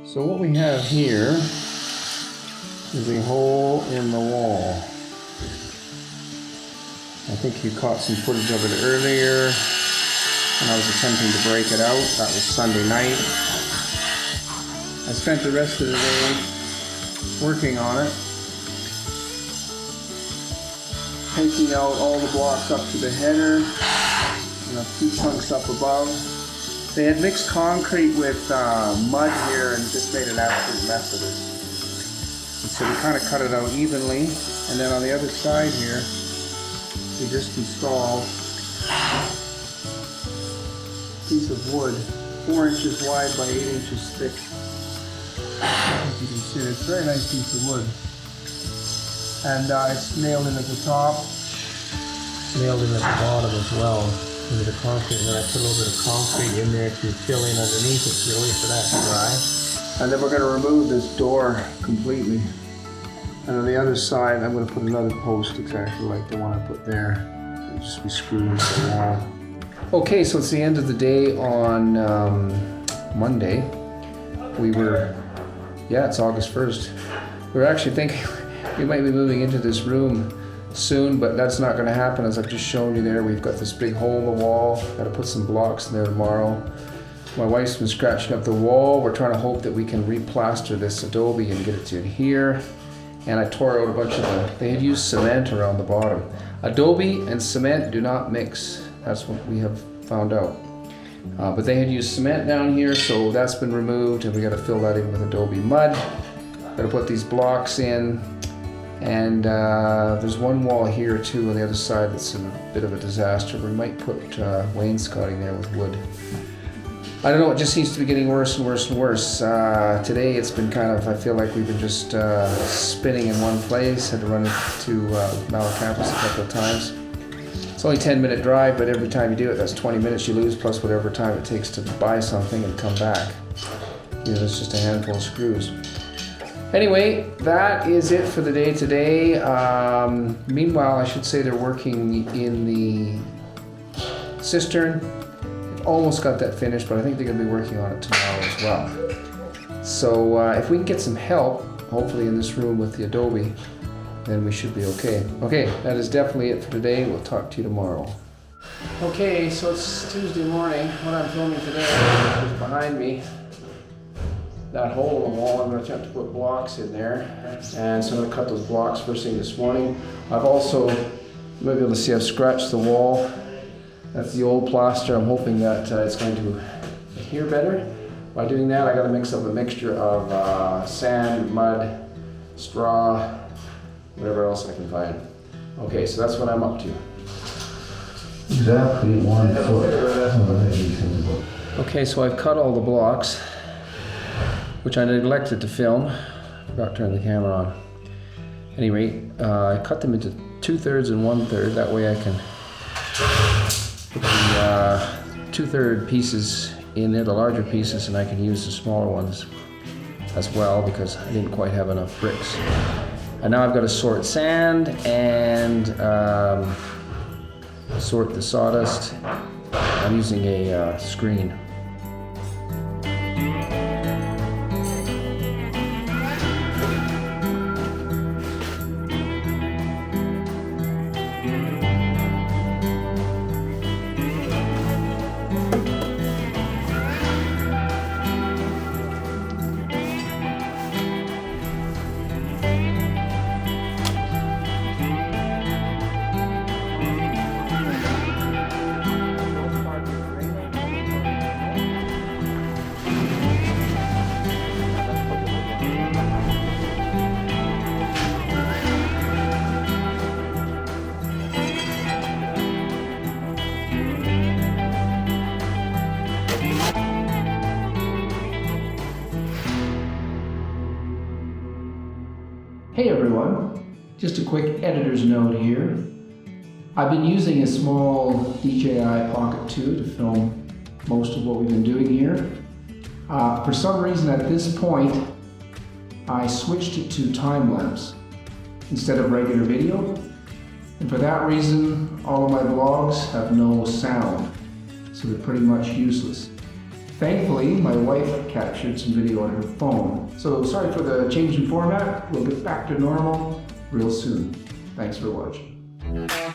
So what we have here is a hole in the wall. I think you caught some footage of it earlier when I was attempting to break it out. That was Sunday night. I spent the rest of the day working on it, taking out all the blocks up to the header and a few chunks up above. They had mixed concrete with mud here and just made an absolute mess of it. And so we kind of cut it out evenly, and then on the other side here, we just installed a piece of wood, 4 inches wide by 8 inches thick. I think you can see it. It's a very nice piece of wood. And it's nailed in at the top, nailed in at the bottom as well, into the concrete. And then I put a little bit of concrete in there to fill in underneath it to wait for that to dry. And then we're going to remove this door completely. And on the other side, I'm going to put another post exactly like the one I put there. It'll just be screwed into the wall. Okay, so it's the end of the day on Monday. It's August 1st. We were actually thinking we might be moving into this room soon, but that's not going to happen. As I've just shown you there, we've got this big hole in the wall. Got to put some blocks in there tomorrow. My wife's been scratching up the wall. We're trying to hope that we can replaster this adobe and get it to here. And I tore out a bunch of they had used cement around the bottom. Adobe and cement do not mix. That's what we have found out. But they had used cement down here, so that's been removed, and we got to fill that in with adobe mud. Got to put these blocks in, and there's one wall here too on the other side that's a bit of a disaster. We might put wainscoting there with wood. I don't know, it just seems to be getting worse and worse and worse. Today it's been kind of, I feel like we've been just spinning in one place. Had to run to Malacampus a couple of times. It's only a 10-minute drive, but every time you do it, that's 20 minutes you lose, plus whatever time it takes to buy something and come back. It's just a handful of screws. Anyway, that is it for the day today. Meanwhile, I should say they're working in the cistern. Almost got that finished, but I think they're going to be working on it tomorrow as well. So if we can get some help, hopefully in this room with the adobe, then we should be okay. Okay, that is definitely it for today. We'll talk to you tomorrow. Okay, so it's Tuesday morning. What I'm filming today is behind me. That hole in the wall, I'm going to attempt to put blocks in there. And so I'm going to cut those blocks first thing this morning. I've also, you might be able to see, I've scratched the wall. That's the old plaster. I'm hoping that it's going to adhere better. By doing that, I got to mix up a mixture of sand, mud, straw, whatever else I can find. Okay, so that's what I'm up to. Exactly 1 foot. Okay, so I've cut all the blocks, which I neglected to film. Forgot to turn the camera on. At any rate, I cut them into 2/3 and 1/3. That way I can put the 2/3 pieces in there, the larger pieces, and I can use the smaller ones as well because I didn't quite have enough bricks. And now I've got to sort sand and sort the sawdust. I'm using a screen. Hey everyone, just a quick editor's note here. I've been using a small DJI Pocket 2 to film most of what we've been doing here. For some reason at this point, I switched it to time-lapse instead of regular video. And for that reason, all of my vlogs have no sound, so they're pretty much useless. Thankfully, my wife captured some video on her phone. So sorry for the change in format. We'll get back to normal real soon. Thanks for watching.